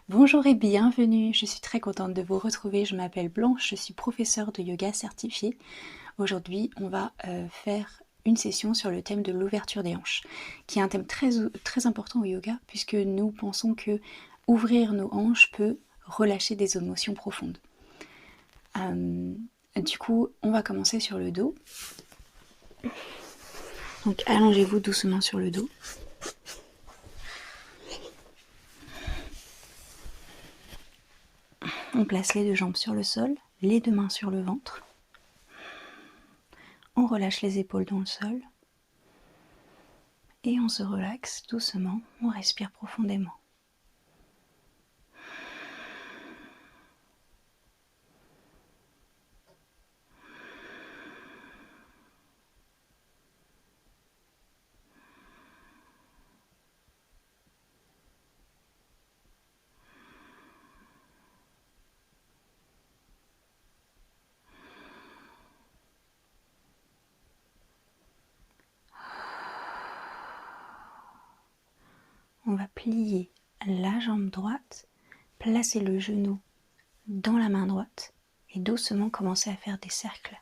Bonjour et bienvenue, je suis très contente de vous retrouver, je m'appelle Blanche, je suis professeure de yoga certifiée. Aujourd'hui on va faire une session sur le thème de l'ouverture des hanches, qui est un thème très important au yoga puisque nous pensons que ouvrir nos hanches peut relâcher des émotions profondes. Du coup on va commencer sur le dos, donc allongez-vous doucement sur le dos. On place les deux jambes sur le sol, les deux mains sur le ventre. On relâche les épaules dans le sol. Et on se relaxe doucement, on respire profondément. On va plier la jambe droite, placer le genou dans la main droite et doucement commencer à faire des cercles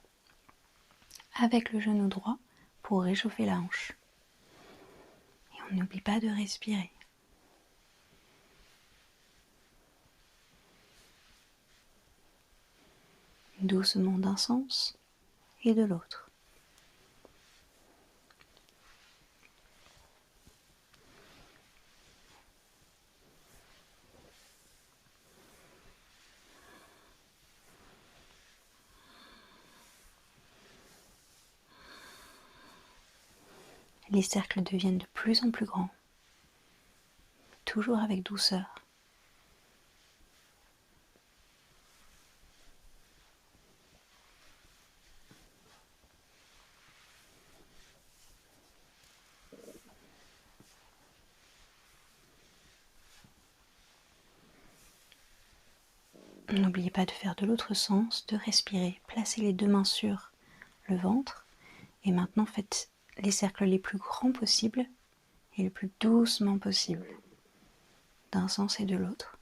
avec le genou droit pour réchauffer la hanche. Et on n'oublie pas de respirer. Doucement d'un sens et de l'autre. Les cercles deviennent de plus en plus grands, toujours avec douceur. N'oubliez pas de faire de l'autre sens, de respirer. Placez les deux mains sur le ventre et maintenant faites les cercles les plus grands possibles et le plus doucement possible, d'un sens et de l'autre.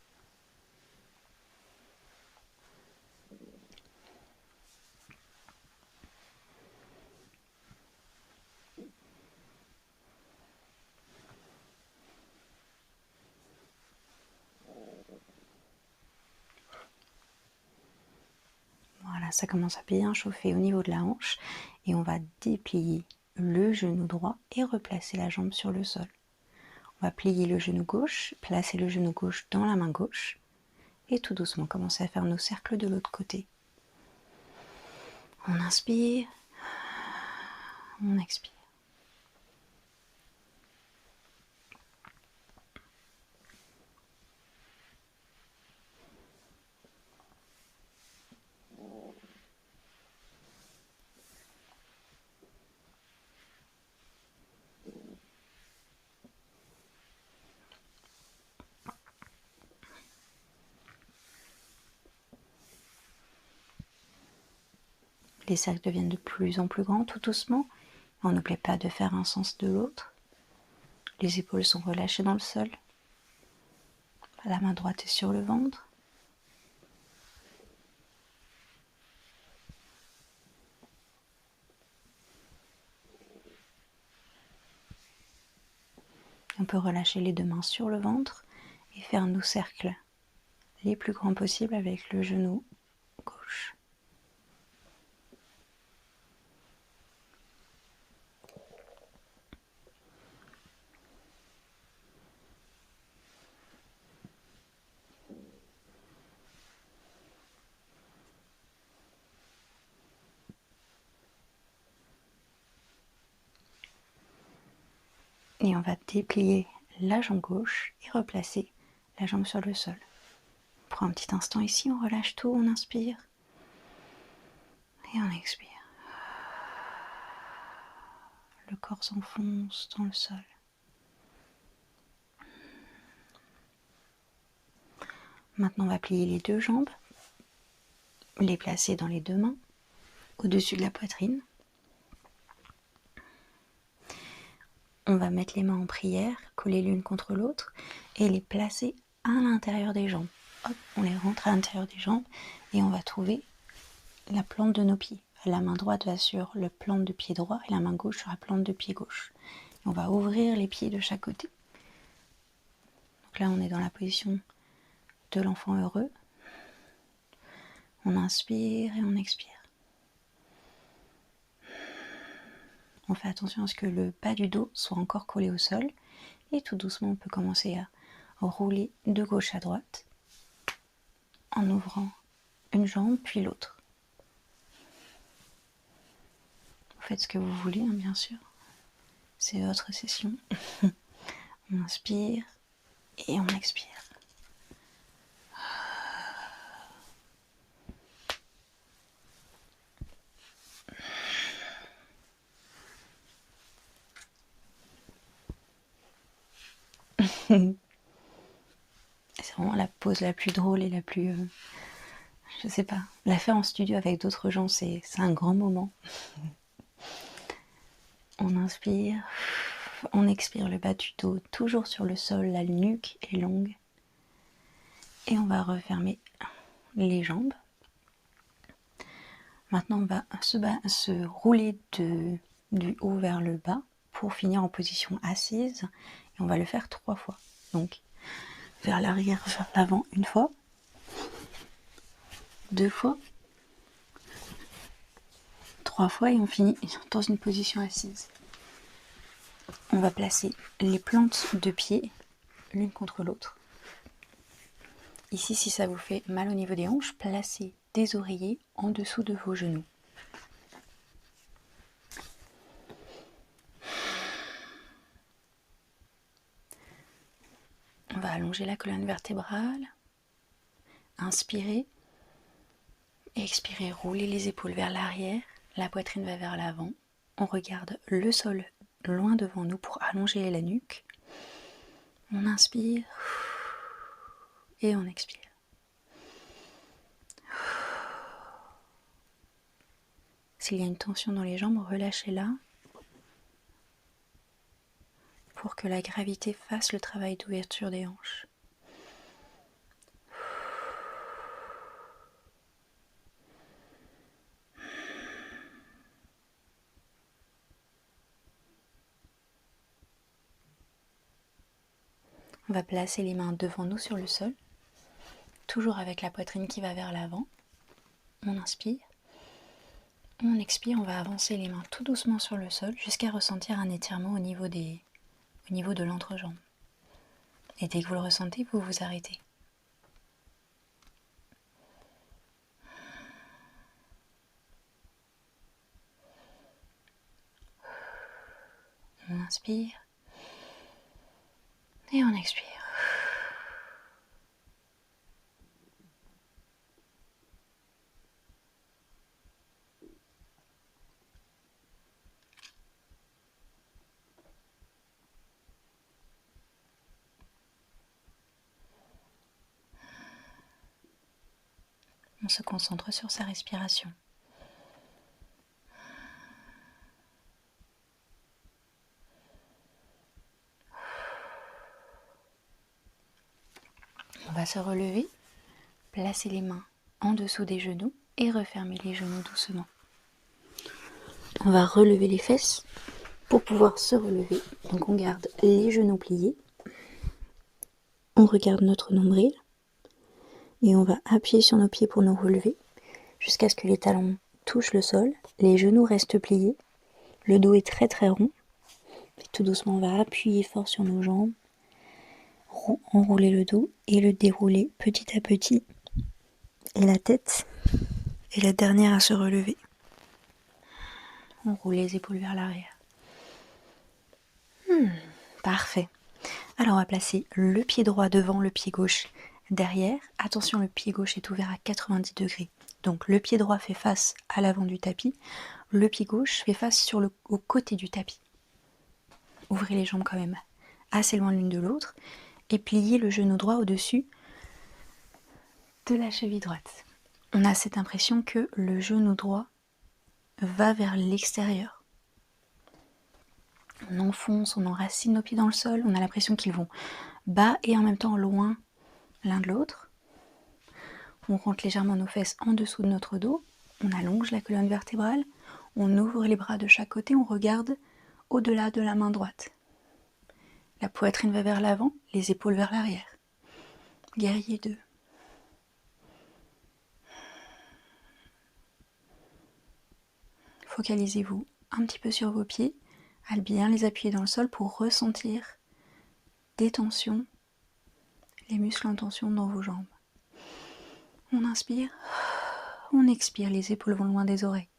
Voilà, ça commence à bien chauffer au niveau de la hanche et on va déplier le genou droit et replacer la jambe sur le sol. On va plier le genou gauche, placer le genou gauche dans la main gauche et tout doucement commencer à faire nos cercles de l'autre côté. On inspire, on expire. Les cercles deviennent de plus en plus grands tout doucement. On n'oublie pas de faire un sens de l'autre. Les épaules sont relâchées dans le sol. La main droite est sur le ventre. On peut relâcher les deux mains sur le ventre et faire nos cercles les plus grands possibles avec le genou gauche. Et on va déplier la jambe gauche et replacer la jambe sur le sol. On prend un petit instant ici, on relâche tout, on inspire et on expire. Le corps s'enfonce dans le sol. Maintenant, on va plier les deux jambes, les placer dans les deux mains, au-dessus de la poitrine. On va mettre les mains en prière, collées l'une contre l'autre, et les placer à l'intérieur des jambes. Hop, on les rentre à l'intérieur des jambes et on va trouver la plante de nos pieds. La main droite va sur le plante de pied droit et la main gauche sur la plante de pied gauche. Et on va ouvrir les pieds de chaque côté. Donc là, on est dans la position de l'enfant heureux. On inspire et on expire. On fait attention à ce que le bas du dos soit encore collé au sol. Et tout doucement, on peut commencer à rouler de gauche à droite en ouvrant une jambe puis l'autre. Vous faites ce que vous voulez, hein, bien sûr. C'est votre session. On inspire et on expire. C'est vraiment la pause la plus drôle et la plus... je sais pas. La faire en studio avec d'autres gens, c'est un grand moment. On inspire, on expire le bas du dos, toujours sur le sol, la nuque est longue. Et on va refermer les jambes. Maintenant, on va se rouler du haut vers le bas pour finir en position assise. Et on va le faire 3 fois. Donc, vers l'arrière, vers l'avant, 1 fois, 2 fois, 3 fois et on finit dans une position assise. On va placer les plantes de pied l'une contre l'autre. Ici, si ça vous fait mal au niveau des hanches, placez des oreillers en dessous de vos genoux. On va allonger la colonne vertébrale, inspirer, expirez, roulez les épaules vers l'arrière, la poitrine va vers l'avant. On regarde le sol loin devant nous pour allonger la nuque. On inspire et on expire. S'il y a une tension dans les jambes, relâchez-la pour que la gravité fasse le travail d'ouverture des hanches. On va placer les mains devant nous sur le sol, toujours avec la poitrine qui va vers l'avant. On inspire. On expire, on va avancer les mains tout doucement sur le sol jusqu'à ressentir un étirement au niveau de l'entrejambe. Et dès que vous le ressentez, vous vous arrêtez. On inspire et on expire. On se concentre sur sa respiration. On va se relever, placer les mains en dessous des genoux et refermer les genoux doucement. On va relever les fesses pour pouvoir se relever. Donc on garde les genoux pliés. On regarde notre nombril et on va appuyer sur nos pieds pour nous relever jusqu'à ce que les talons touchent le sol. Les genoux restent pliés. Le dos est très très rond. Et tout doucement, on va appuyer fort sur nos jambes, enrouler le dos et le dérouler petit à petit. Et la tête est la dernière à se relever. On roule les épaules vers l'arrière. Parfait. Alors on va placer le pied droit devant, le pied gauche derrière. Attention, le pied gauche est ouvert à 90 degrés. Donc le pied droit fait face à l'avant du tapis. Le pied gauche fait face au côté du tapis. Ouvrez les jambes quand même assez loin l'une de l'autre. Et pliez le genou droit au-dessus de la cheville droite. On a cette impression que le genou droit va vers l'extérieur. On enfonce, on enracine nos pieds dans le sol, on a l'impression qu'ils vont bas et en même temps loin l'un de l'autre. On rentre légèrement nos fesses en dessous de notre dos. On allonge la colonne vertébrale. On ouvre les bras de chaque côté. On regarde au-delà de la main droite. La poitrine va vers l'avant, les épaules vers l'arrière. Guerrier 2. Focalisez-vous un petit peu sur vos pieds, à bien les appuyer dans le sol pour ressentir des tensions, les muscles en tension dans vos jambes. On inspire, on expire, les épaules vont loin des oreilles.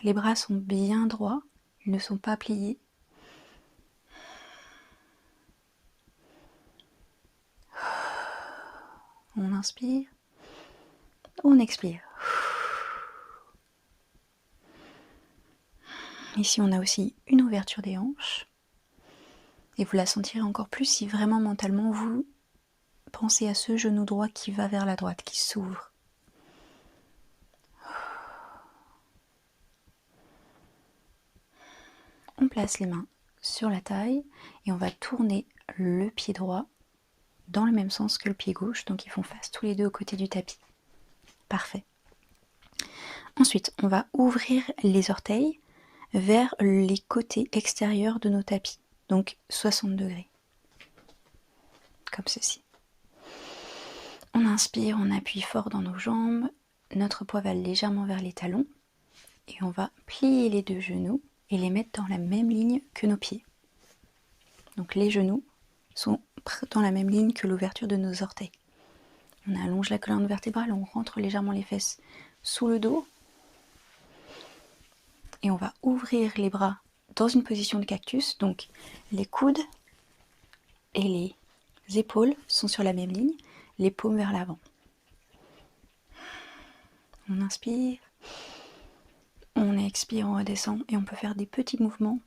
Les bras sont bien droits, ils ne sont pas pliés. On inspire, on expire. Ici, on a aussi une ouverture des hanches. Et vous la sentirez encore plus si vraiment mentalement vous pensez à ce genou droit qui va vers la droite, qui s'ouvre. On place les mains sur la taille et on va tourner le pied droit dans le même sens que le pied gauche, donc ils font face tous les deux aux côtés du tapis. Parfait. Ensuite, on va ouvrir les orteils vers les côtés extérieurs de nos tapis, donc 60 degrés, comme ceci. On inspire, on appuie fort dans nos jambes, notre poids va légèrement vers les talons et on va plier les deux genoux et les mettre dans la même ligne que nos pieds. Donc les genoux sont dans la même ligne que l'ouverture de nos orteils. On allonge la colonne vertébrale, on rentre légèrement les fesses sous le dos et on va ouvrir les bras dans une position de cactus, donc les coudes et les épaules sont sur la même ligne, les paumes vers l'avant. On inspire, on expire, on redescend et on peut faire des petits mouvements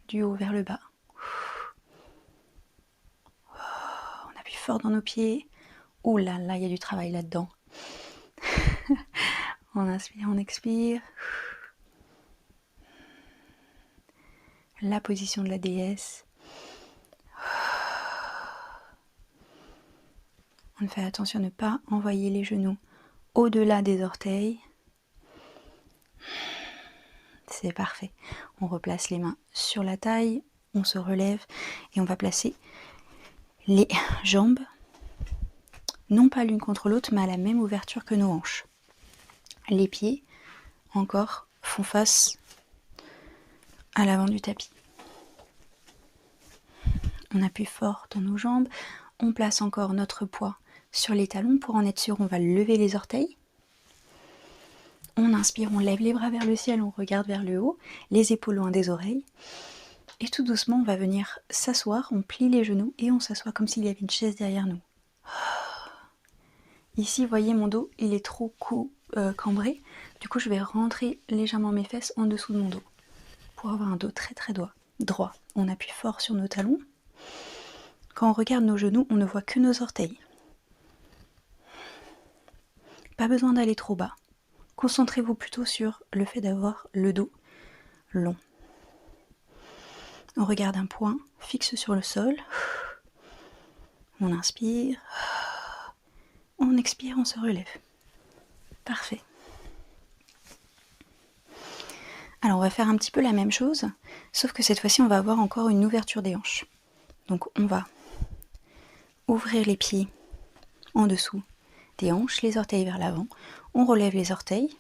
du haut vers le bas. On appuie fort dans nos pieds. Ouh là là, il y a du travail là-dedans. On inspire, on expire. La position de la déesse. On fait attention à ne pas envoyer les genoux au-delà des orteils. C'est parfait. On replace les mains sur la taille, on se relève et on va placer les jambes, non pas l'une contre l'autre, mais à la même ouverture que nos hanches. Les pieds, encore, font face à l'avant du tapis. On appuie fort dans nos jambes, on place encore notre poids sur les talons. Pour en être sûr, on va lever les orteils. On inspire, on lève les bras vers le ciel, on regarde vers le haut, les épaules loin des oreilles. Et tout doucement, on va venir s'asseoir, on plie les genoux et on s'assoit comme s'il y avait une chaise derrière nous. Ici, vous voyez, mon dos, il est trop cambré. Du coup, je vais rentrer légèrement mes fesses en dessous de mon dos pour avoir un dos très très droit. On appuie fort sur nos talons. Quand on regarde nos genoux, on ne voit que nos orteils. Pas besoin d'aller trop bas. Concentrez-vous plutôt sur le fait d'avoir le dos long. On regarde un point fixe sur le sol. On inspire. On expire, on se relève. Parfait. Alors on va faire un petit peu la même chose, sauf que cette fois-ci on va avoir encore une ouverture des hanches. Donc on va ouvrir les pieds en dessous des hanches, les orteils vers l'avant. On relève les orteils.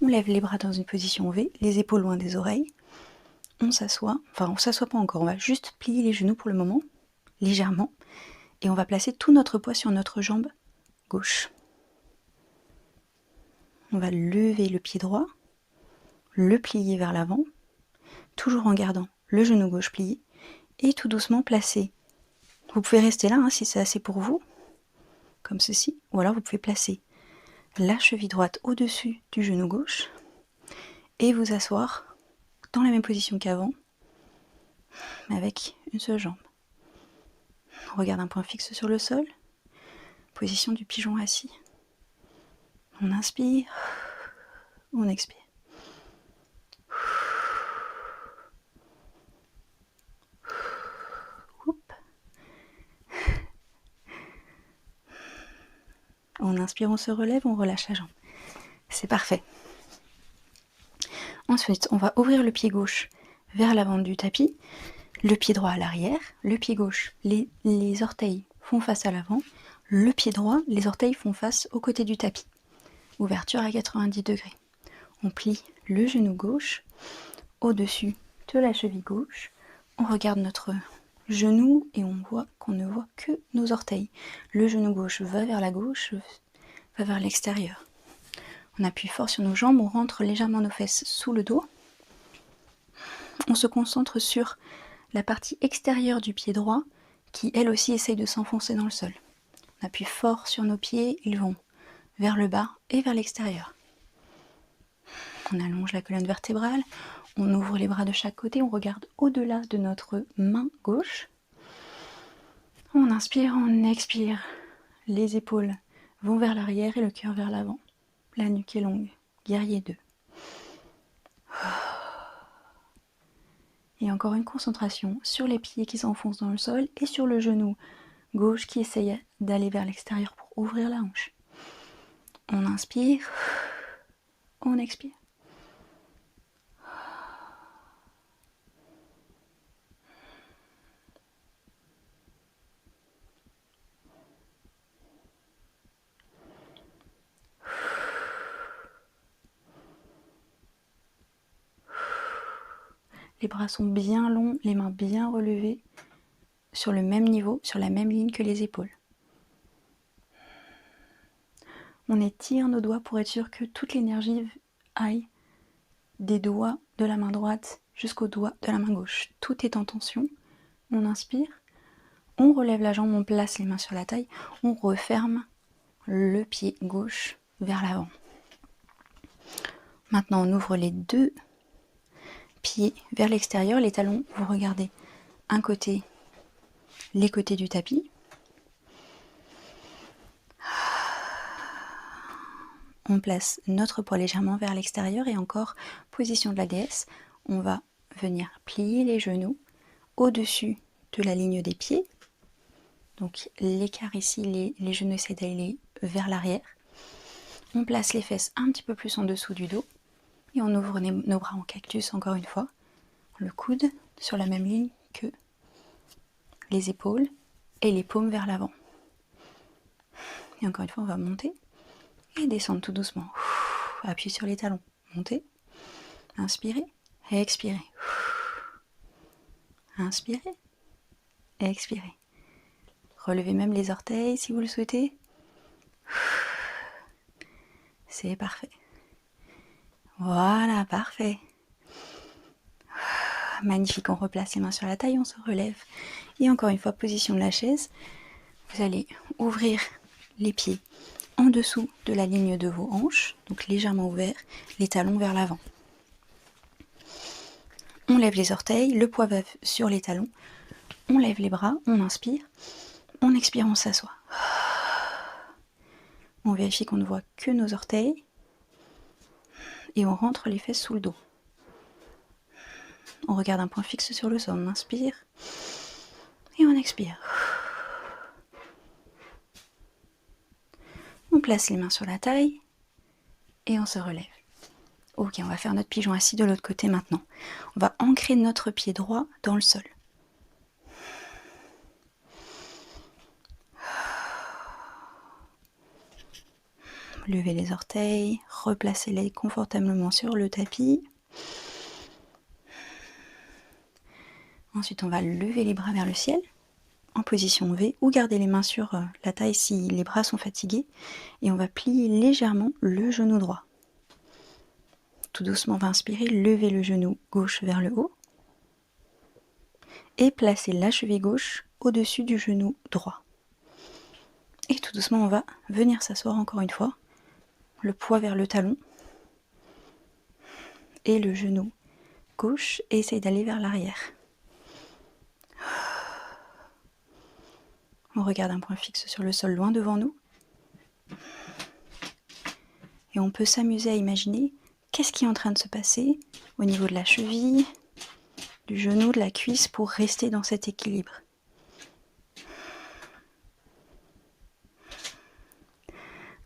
On lève les bras dans une position V, les épaules loin des oreilles. On s'assoit, enfin on s'assoit pas encore, on va juste plier les genoux pour le moment, légèrement. Et on va placer tout notre poids sur notre jambe gauche. On va lever le pied droit, le plier vers l'avant, toujours en gardant le genou gauche plié, et tout doucement placer. Vous pouvez rester là si c'est assez pour vous, comme ceci, ou alors vous pouvez placer la cheville droite au-dessus du genou gauche, et vous asseoir dans la même position qu'avant, mais avec une seule jambe. On regarde un point fixe sur le sol, position du pigeon assis. On inspire, on expire. Oups. On inspire, on se relève, on relâche la jambe. C'est parfait. Ensuite, on va ouvrir le pied gauche vers l'avant du tapis, le pied droit à l'arrière, le pied gauche, les orteils font face à l'avant, le pied droit, les orteils font face au côté du tapis. Ouverture à 90 degrés. On plie le genou gauche au-dessus de la cheville gauche. On regarde notre genou et on voit qu'on ne voit que nos orteils. Le genou gauche va vers la gauche, va vers l'extérieur. On appuie fort sur nos jambes, on rentre légèrement nos fesses sous le dos. On se concentre sur la partie extérieure du pied droit qui elle aussi essaye de s'enfoncer dans le sol. On appuie fort sur nos pieds, ils vont vers le bas et vers l'extérieur. On allonge la colonne vertébrale, on ouvre les bras de chaque côté, on regarde au-delà de notre main gauche. On inspire, on expire. Les épaules vont vers l'arrière et le cœur vers l'avant. La nuque est longue. Guerrier 2. Et encore une concentration sur les pieds qui s'enfoncent dans le sol et sur le genou gauche qui essaye d'aller vers l'extérieur pour ouvrir la hanche. On inspire, on expire. Les bras sont bien longs, les mains bien relevées, sur le même niveau, sur la même ligne que les épaules. On étire nos doigts pour être sûr que toute l'énergie aille des doigts de la main droite jusqu'aux doigts de la main gauche. Tout est en tension. On inspire, on relève la jambe, on place les mains sur la taille, on referme le pied gauche vers l'avant. Maintenant, on ouvre les deux pieds vers l'extérieur, les talons, vous regardez un côté, les côtés du tapis. On place notre poids légèrement vers l'extérieur et encore, position de la déesse, on va venir plier les genoux au-dessus de la ligne des pieds. Donc l'écart ici, les genoux essaient d'aller vers l'arrière. On place les fesses un petit peu plus en dessous du dos et on ouvre nos bras en cactus encore une fois. Le coude sur la même ligne que les épaules et les paumes vers l'avant. Et encore une fois, on va monter et descendre tout doucement. Appuyez sur les talons. Montez. Inspirez. Expirez. Inspirez. Expirez. Relevez même les orteils si vous le souhaitez. C'est parfait. Voilà, parfait. Magnifique, on replace les mains sur la taille, on se relève. Et encore une fois, position de la chaise. Vous allez ouvrir les pieds en dessous de la ligne de vos hanches, donc légèrement ouverts, les talons vers l'avant. On lève les orteils, le poids va sur les talons. On lève les bras, on inspire. On expire, on s'assoit. On vérifie qu'on ne voit que nos orteils. Et on rentre les fesses sous le dos. On regarde un point fixe sur le sol. On inspire. Et on expire. On place les mains sur la taille. Et on se relève. Ok, on va faire notre pigeon assis de l'autre côté maintenant. On va ancrer notre pied droit dans le sol. Levez les orteils, replacez-les confortablement sur le tapis. Ensuite, on va lever les bras vers le ciel, en position V, ou garder les mains sur la taille si les bras sont fatigués. Et on va plier légèrement le genou droit. Tout doucement, on va inspirer, lever le genou gauche vers le haut. Et placer la cheville gauche au-dessus du genou droit. Et tout doucement, on va venir s'asseoir encore une fois. Le poids vers le talon et le genou gauche et essaye d'aller vers l'arrière. On regarde un point fixe sur le sol loin devant nous et on peut s'amuser à imaginer qu'est-ce qui est en train de se passer au niveau de la cheville, du genou, de la cuisse pour rester dans cet équilibre.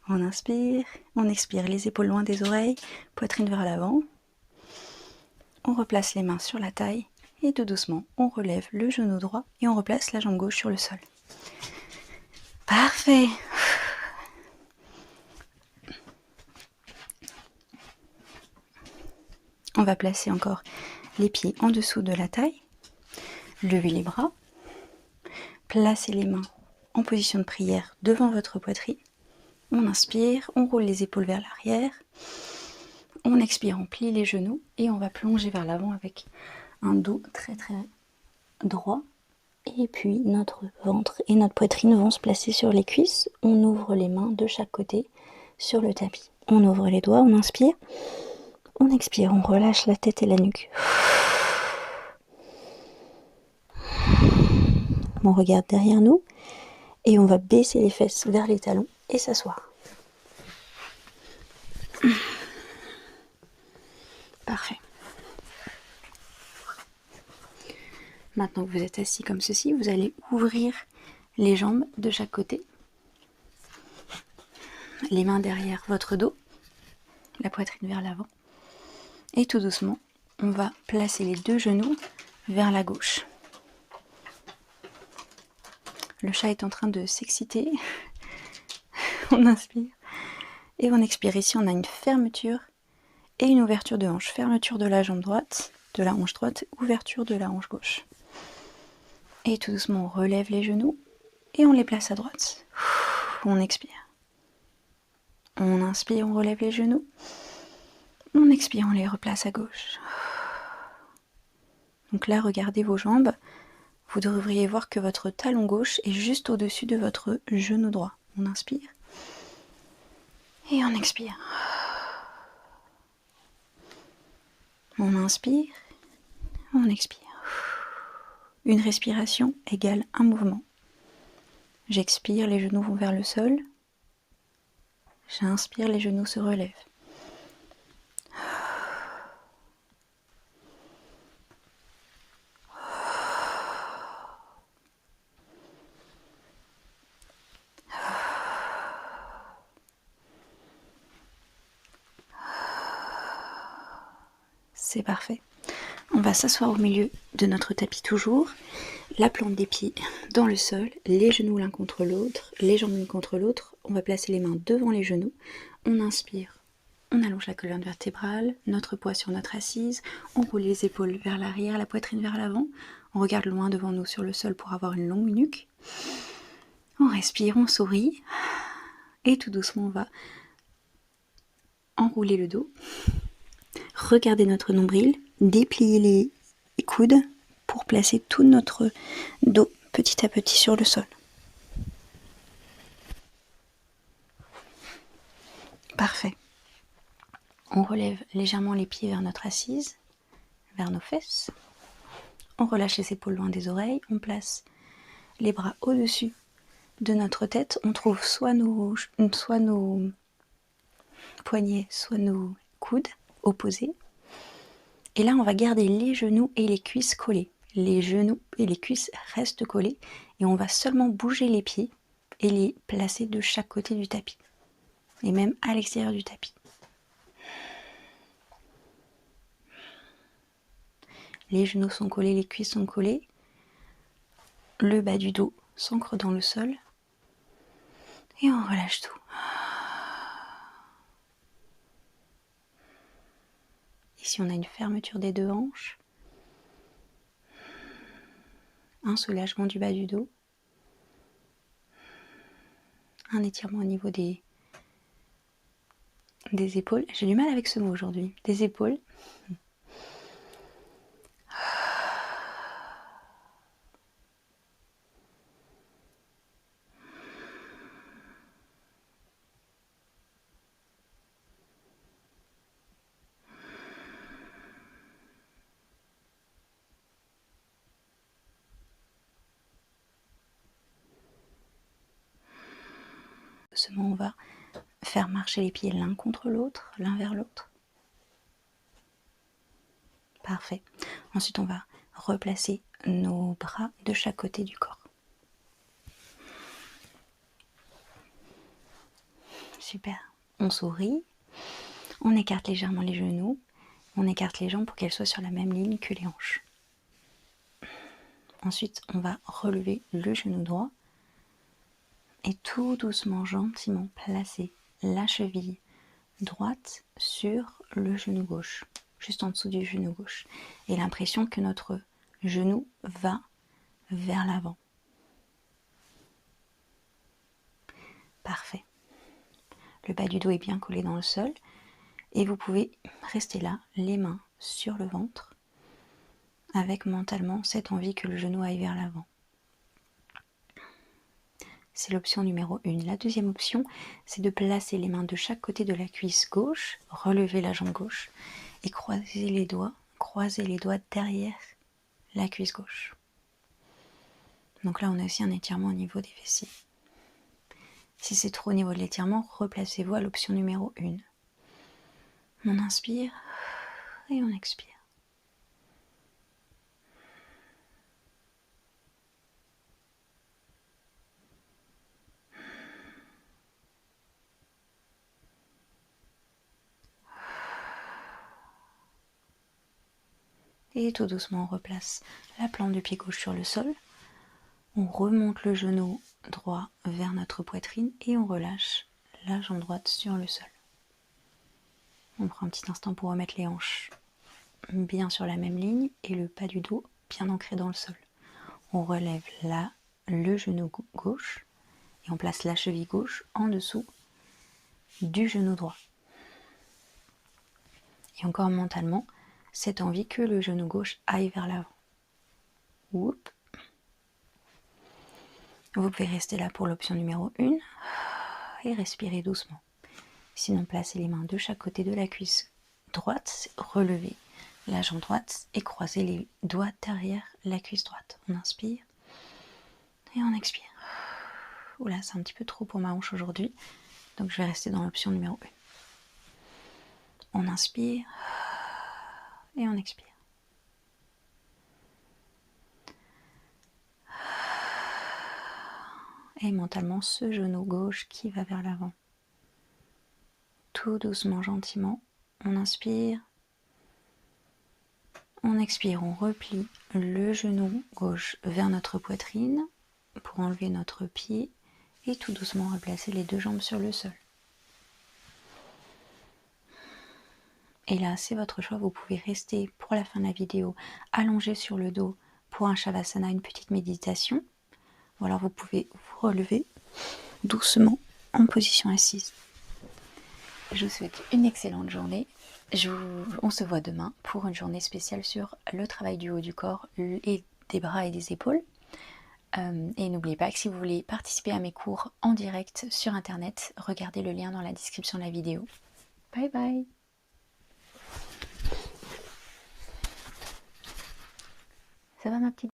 On inspire, on expire, les épaules loin des oreilles, poitrine vers l'avant. On replace les mains sur la taille et tout doucement, on relève le genou droit et on replace la jambe gauche sur le sol. Parfait. On va placer encore les pieds en dessous de la taille, lever les bras, placer les mains en position de prière devant votre poitrine. On inspire, on roule les épaules vers l'arrière. On expire, on plie les genoux et on va plonger vers l'avant avec un dos très très droit. Et puis notre ventre et notre poitrine vont se placer sur les cuisses. On ouvre les mains de chaque côté sur le tapis. On ouvre les doigts, on inspire. On expire, on relâche la tête et la nuque. On regarde derrière nous et on va baisser les fesses vers les talons et s'asseoir. Parfait. Maintenant que vous êtes assis comme ceci, vous allez ouvrir les jambes de chaque côté. Les mains derrière votre dos, la poitrine vers l'avant. Et tout doucement, on va placer les deux genoux vers la gauche. Le chat est en train de s'exciter. On inspire et on expire. Ici, on a une fermeture et une ouverture de hanche. Fermeture de la jambe droite, de la hanche droite, ouverture de la hanche gauche. Et tout doucement, on relève les genoux et on les place à droite. On expire. On inspire, on relève les genoux. On expire, on les replace à gauche. Donc là, regardez vos jambes. Vous devriez voir que votre talon gauche est juste au-dessus de votre genou droit. On inspire. Et on expire. On inspire. On expire. Une respiration égale un mouvement. J'expire, les genoux vont vers le sol. J'inspire, les genoux se relèvent. C'est parfait. On va s'asseoir au milieu de notre tapis toujours, la plante des pieds dans le sol, les genoux l'un contre l'autre, les jambes l'une contre l'autre. On va placer les mains devant les genoux. On inspire, on allonge la colonne vertébrale, notre poids sur notre assise, on roule les épaules vers l'arrière, la poitrine vers l'avant. On regarde loin devant nous sur le sol pour avoir une longue nuque. On respire, on sourit et tout doucement on va enrouler le dos. Regardez notre nombril, déplier les coudes pour placer tout notre dos petit à petit sur le sol. Parfait. On relève légèrement les pieds vers notre assise, vers nos fesses. On relâche les épaules loin des oreilles. On place les bras au-dessus de notre tête. On trouve soit nos poignets, soit nos coudes opposés. Et là, on va garder les genoux et les cuisses collés. Les genoux et les cuisses restent collés. Et on va seulement bouger les pieds et les placer de chaque côté du tapis. Et même à l'extérieur du tapis. Les genoux sont collés, les cuisses sont collées. Le bas du dos s'ancre dans le sol. Et on relâche tout. Ici, on a une fermeture des deux hanches. Un soulagement du bas du dos. Un étirement au niveau des épaules. J'ai du mal avec ce mot aujourd'hui. Des épaules. Doucement, on va faire marcher les pieds l'un contre l'autre, l'un vers l'autre. Parfait. Ensuite, on va replacer nos bras de chaque côté du corps. Super. On sourit, on écarte légèrement les genoux, on écarte les jambes pour qu'elles soient sur la même ligne que les hanches. Ensuite, on va relever le genou droit et tout doucement, gentiment placer la cheville droite sur le genou gauche, juste en dessous du genou gauche. Et l'impression que notre genou va vers l'avant. Parfait. Le bas du dos est bien collé dans le sol et vous pouvez rester là, les mains sur le ventre, avec mentalement cette envie que le genou aille vers l'avant. C'est l'option numéro 1. La deuxième option, c'est de placer les mains de chaque côté de la cuisse gauche, relever la jambe gauche et croiser les doigts derrière la cuisse gauche. Donc là, on a aussi un étirement au niveau des fessiers. Si c'est trop au niveau de l'étirement, replacez-vous à l'option numéro 1. On inspire et on expire. Et tout doucement, on replace la plante du pied gauche sur le sol. On remonte le genou droit vers notre poitrine et on relâche la jambe droite sur le sol. On prend un petit instant pour remettre les hanches bien sur la même ligne et le bas du dos bien ancré dans le sol. On relève là le genou gauche et on place la cheville gauche en dessous du genou droit. Et encore mentalement, cette envie que le genou gauche aille vers l'avant. Oups. Vous pouvez rester là pour l'option numéro 1 et respirer doucement. Sinon, placez les mains de chaque côté de la cuisse droite, relevez la jambe droite et croisez les doigts derrière la cuisse droite. On inspire et on expire. Oula, c'est un petit peu trop pour ma hanche aujourd'hui, donc je vais rester dans l'option numéro 1. On inspire et on expire. Et mentalement, ce genou gauche qui va vers l'avant. Tout doucement, gentiment, on inspire. On expire, on replie le genou gauche vers notre poitrine pour enlever notre pied et tout doucement replacer les deux jambes sur le sol. Et là, c'est votre choix, vous pouvez rester pour la fin de la vidéo allongé sur le dos pour un Shavasana, une petite méditation. Ou alors vous pouvez vous relever doucement en position assise. Je vous souhaite une excellente journée. On se voit demain pour une journée spéciale sur le travail du haut du corps et des bras et des épaules. Et n'oubliez pas que si vous voulez participer à mes cours en direct sur internet, regardez le lien dans la description de la vidéo. Bye bye. Ça va ma petite